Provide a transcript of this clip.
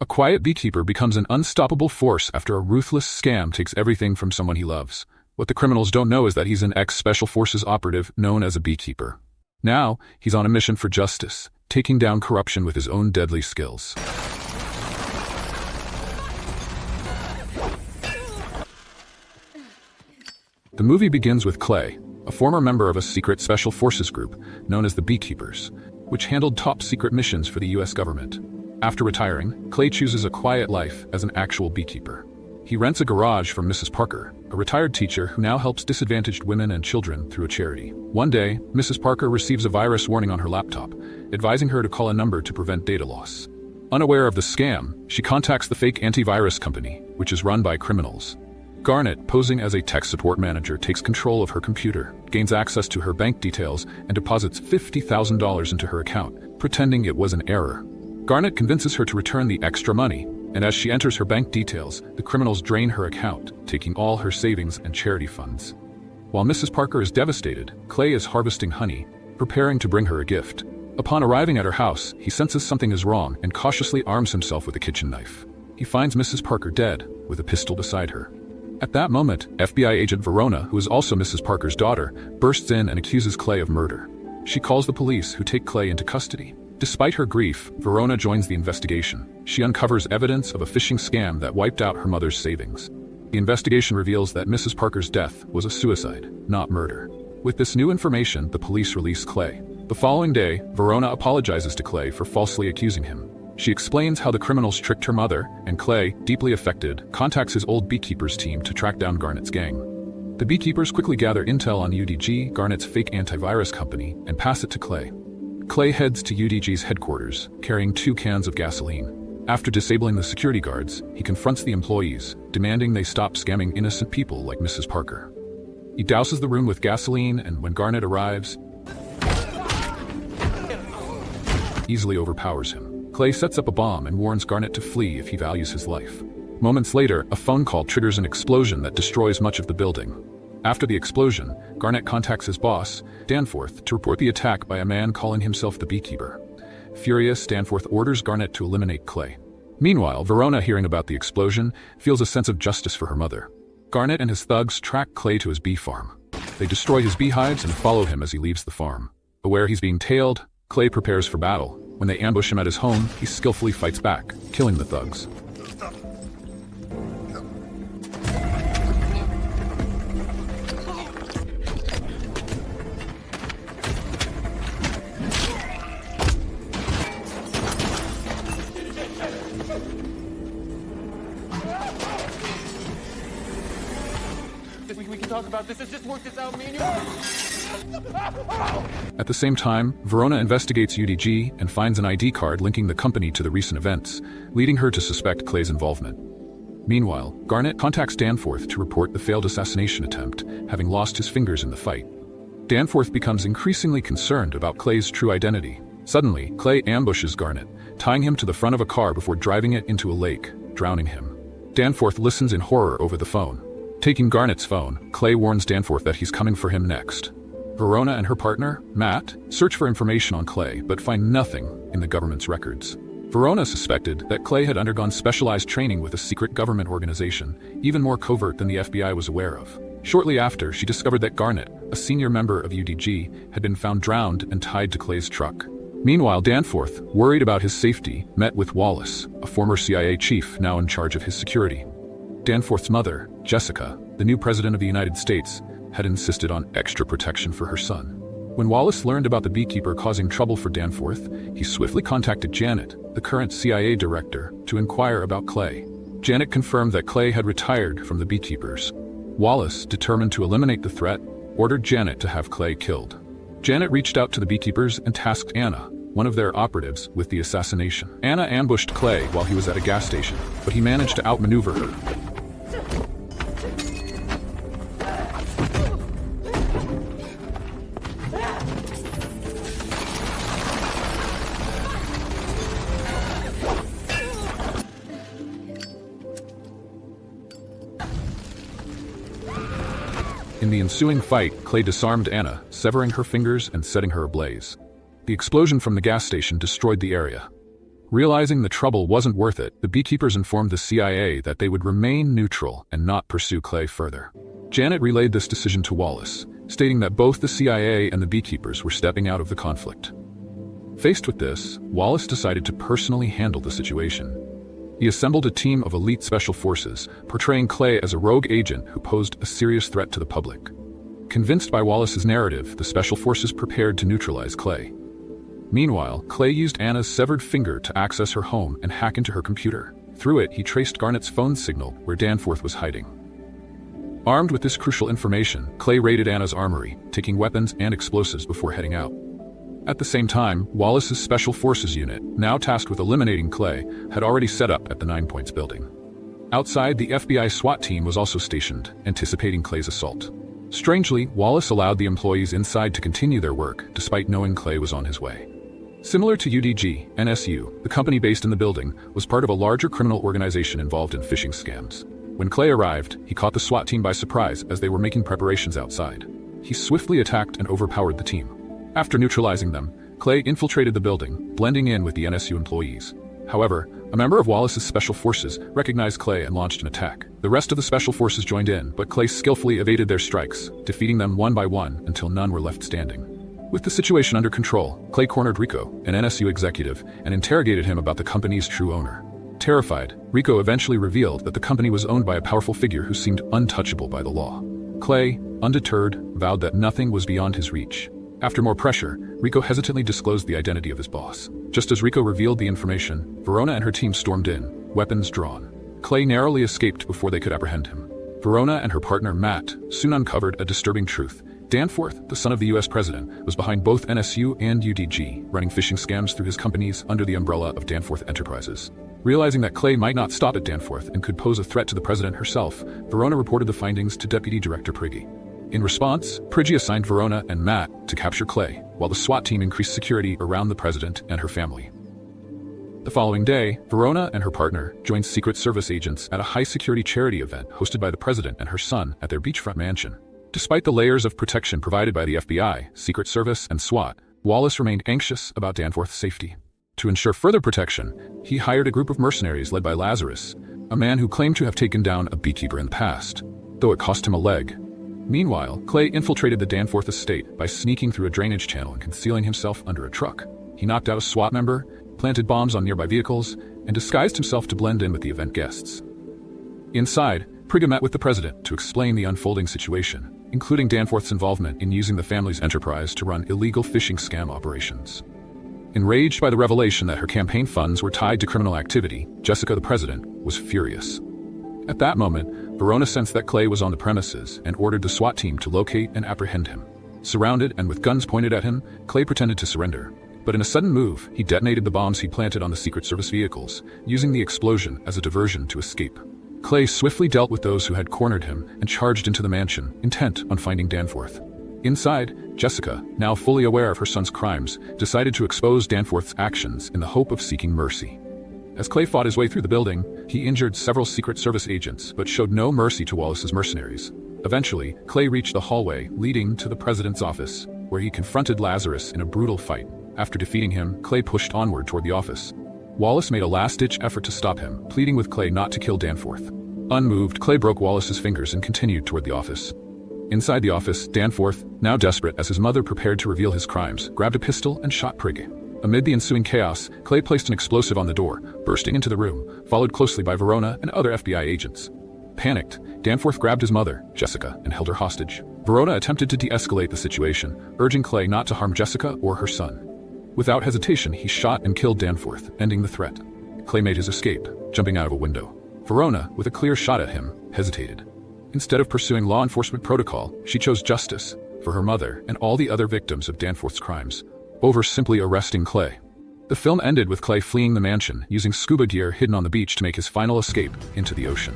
A quiet beekeeper becomes an unstoppable force after a ruthless scam takes everything from someone he loves. What the criminals don't know is that he's an ex-Special Forces operative known as a beekeeper. Now, he's on a mission for justice, taking down corruption with his own deadly skills. The movie begins with Clay, a former member of a secret Special Forces group known as the Beekeepers, which handled top-secret missions for the US government. After retiring, Clay chooses a quiet life as an actual beekeeper. He rents a garage from Mrs. Parker, a retired teacher who now helps disadvantaged women and children through a charity. One day, Mrs. Parker receives a virus warning on her laptop, advising her to call a number to prevent data loss. Unaware of the scam, she contacts the fake antivirus company, which is run by criminals. Garnet, posing as a tech support manager, takes control of her computer, gains access to her bank details, and deposits $50,000 into her account, pretending it was an error. Garnet convinces her to return the extra money, and as she enters her bank details, the criminals drain her account, taking all her savings and charity funds. While Mrs. Parker is devastated, Clay is harvesting honey, preparing to bring her a gift. Upon arriving at her house, he senses something is wrong and cautiously arms himself with a kitchen knife. He finds Mrs. Parker dead, with a pistol beside her. At that moment, FBI agent Verona, who is also Mrs. Parker's daughter, bursts in and accuses Clay of murder. She calls the police, who take Clay into custody. Despite her grief, Verona joins the investigation. She uncovers evidence of a phishing scam that wiped out her mother's savings. The investigation reveals that Mrs. Parker's death was a suicide, not murder. With this new information, the police release Clay. The following day, Verona apologizes to Clay for falsely accusing him. She explains how the criminals tricked her mother, and Clay, deeply affected, contacts his old Beekeepers team to track down Garnet's gang. The Beekeepers quickly gather intel on UDG, Garnet's fake antivirus company, and pass it to Clay. Clay heads to UDG's headquarters, carrying 2 cans of gasoline. After disabling the security guards, he confronts the employees, demanding they stop scamming innocent people like Mrs. Parker. He douses the room with gasoline, and when Garnet arrives, easily overpowers him. Clay sets up a bomb and warns Garnet to flee if he values his life. Moments later, a phone call triggers an explosion that destroys much of the building. After the explosion, Garnet contacts his boss, Danforth, to report the attack by a man calling himself the Beekeeper. Furious, Danforth orders Garnet to eliminate Clay. Meanwhile, Verona, hearing about the explosion, feels a sense of justice for her mother. Garnet and his thugs track Clay to his bee farm. They destroy his beehives and follow him as he leaves the farm. Aware he's being tailed, Clay prepares for battle. When they ambush him at his home, he skillfully fights back, killing the thugs. We can talk about this. Let's just work this out, me and you. At the same time, Verona investigates UDG and finds an ID card linking the company to the recent events, leading her to suspect Clay's involvement. Meanwhile, Garnet contacts Danforth to report the failed assassination attempt, having lost his fingers in the fight. Danforth becomes increasingly concerned about Clay's true identity. Suddenly, Clay ambushes Garnet, tying him to the front of a car before driving it into a lake, drowning him. Danforth listens in horror over the phone. Taking Garnet's phone, Clay warns Danforth that he's coming for him next. Verona and her partner, Matt, search for information on Clay but find nothing in the government's records. Verona suspected that Clay had undergone specialized training with a secret government organization, even more covert than the FBI was aware of. Shortly after, she discovered that Garnet, a senior member of UDG, had been found drowned and tied to Clay's truck. Meanwhile, Danforth, worried about his safety, met with Wallace, a former CIA chief now in charge of his security. Danforth's mother, Jessica, the new president of the United States, had insisted on extra protection for her son. When Wallace learned about the Beekeeper causing trouble for Danforth, he swiftly contacted Janet, the current CIA director, to inquire about Clay. Janet confirmed that Clay had retired from the Beekeepers. Wallace, determined to eliminate the threat, ordered Janet to have Clay killed. Janet reached out to the Beekeepers and tasked Anna, one of their operatives, with the assassination. Anna ambushed Clay while he was at a gas station, but he managed to outmaneuver her. In the ensuing fight, Clay disarmed Anna, severing her fingers and setting her ablaze. The explosion from the gas station destroyed the area. Realizing the trouble wasn't worth it, the Beekeepers informed the CIA that they would remain neutral and not pursue Clay further. Janet relayed this decision to Wallace, stating that both the CIA and the Beekeepers were stepping out of the conflict. Faced with this, Wallace decided to personally handle the situation. He assembled a team of elite special forces, portraying Clay as a rogue agent who posed a serious threat to the public. Convinced by Wallace's narrative, the special forces prepared to neutralize Clay. Meanwhile, Clay used Anna's severed finger to access her home and hack into her computer. Through it, he traced Garnett's phone signal where Danforth was hiding. Armed with this crucial information, Clay raided Anna's armory, taking weapons and explosives before heading out. At the same time, Wallace's Special Forces unit, now tasked with eliminating Clay, had already set up at the 9 Points building. Outside, the FBI SWAT team was also stationed, anticipating Clay's assault. Strangely, Wallace allowed the employees inside to continue their work, despite knowing Clay was on his way. Similar to UDG, NSU, the company based in the building, was part of a larger criminal organization involved in phishing scams. When Clay arrived, he caught the SWAT team by surprise as they were making preparations outside. He swiftly attacked and overpowered the team. After neutralizing them, Clay infiltrated the building, blending in with the NSU employees. However, a member of Wallace's Special Forces recognized Clay and launched an attack. The rest of the Special Forces joined in, but Clay skillfully evaded their strikes, defeating them one by one until none were left standing. With the situation under control, Clay cornered Rico, an NSU executive, and interrogated him about the company's true owner. Terrified, Rico eventually revealed that the company was owned by a powerful figure who seemed untouchable by the law. Clay, undeterred, vowed that nothing was beyond his reach. After more pressure, Rico hesitantly disclosed the identity of his boss. Just as Rico revealed the information, Verona and her team stormed in, weapons drawn. Clay narrowly escaped before they could apprehend him. Verona and her partner Matt soon uncovered a disturbing truth. Danforth, the son of the US president, was behind both NSU and UDG, running phishing scams through his companies under the umbrella of Danforth Enterprises. Realizing that Clay might not stop at Danforth and could pose a threat to the president herself, Verona reported the findings to Deputy Director Prigge. In response, Prigge assigned Verona and Matt to capture Clay, while the SWAT team increased security around the president and her family. The following day, Verona and her partner joined Secret Service agents at a high-security charity event hosted by the president and her son at their beachfront mansion. Despite the layers of protection provided by the FBI, Secret Service, and SWAT, Wallace remained anxious about Danforth's safety. To ensure further protection, he hired a group of mercenaries led by Lazarus, a man who claimed to have taken down a beekeeper in the past, though it cost him a leg. Meanwhile, Clay infiltrated the Danforth estate by sneaking through a drainage channel and concealing himself under a truck. He knocked out a SWAT member, planted bombs on nearby vehicles, and disguised himself to blend in with the event guests. Inside, Prigge met with the president to explain the unfolding situation, including Danforth's involvement in using the family's enterprise to run illegal phishing scam operations. Enraged by the revelation that her campaign funds were tied to criminal activity, Jessica, the president, was furious. At that moment, Verona sensed that Clay was on the premises and ordered the SWAT team to locate and apprehend him. Surrounded and with guns pointed at him, Clay pretended to surrender. But in a sudden move, he detonated the bombs he planted on the Secret Service vehicles, using the explosion as a diversion to escape. Clay swiftly dealt with those who had cornered him and charged into the mansion, intent on finding Danforth. Inside, Jessica, now fully aware of her son's crimes, decided to expose Danforth's actions in the hope of seeking mercy. As Clay fought his way through the building, he injured several Secret Service agents but showed no mercy to Wallace's mercenaries. Eventually, Clay reached the hallway leading to the president's office, where he confronted Lazarus in a brutal fight. After defeating him, Clay pushed onward toward the office. Wallace made a last-ditch effort to stop him, pleading with Clay not to kill Danforth. Unmoved, Clay broke Wallace's fingers and continued toward the office. Inside the office, Danforth, now desperate as his mother prepared to reveal his crimes, grabbed a pistol and shot Prigge. Amid the ensuing chaos, Clay placed an explosive on the door, bursting into the room, followed closely by Verona and other FBI agents. Panicked, Danforth grabbed his mother, Jessica, and held her hostage. Verona attempted to de-escalate the situation, urging Clay not to harm Jessica or her son. Without hesitation, he shot and killed Danforth, ending the threat. Clay made his escape, jumping out of a window. Verona, with a clear shot at him, hesitated. Instead of pursuing law enforcement protocol, she chose justice for her mother and all the other victims of Danforth's crimes, over simply arresting Clay. The film ended with Clay fleeing the mansion, using scuba gear hidden on the beach to make his final escape into the ocean.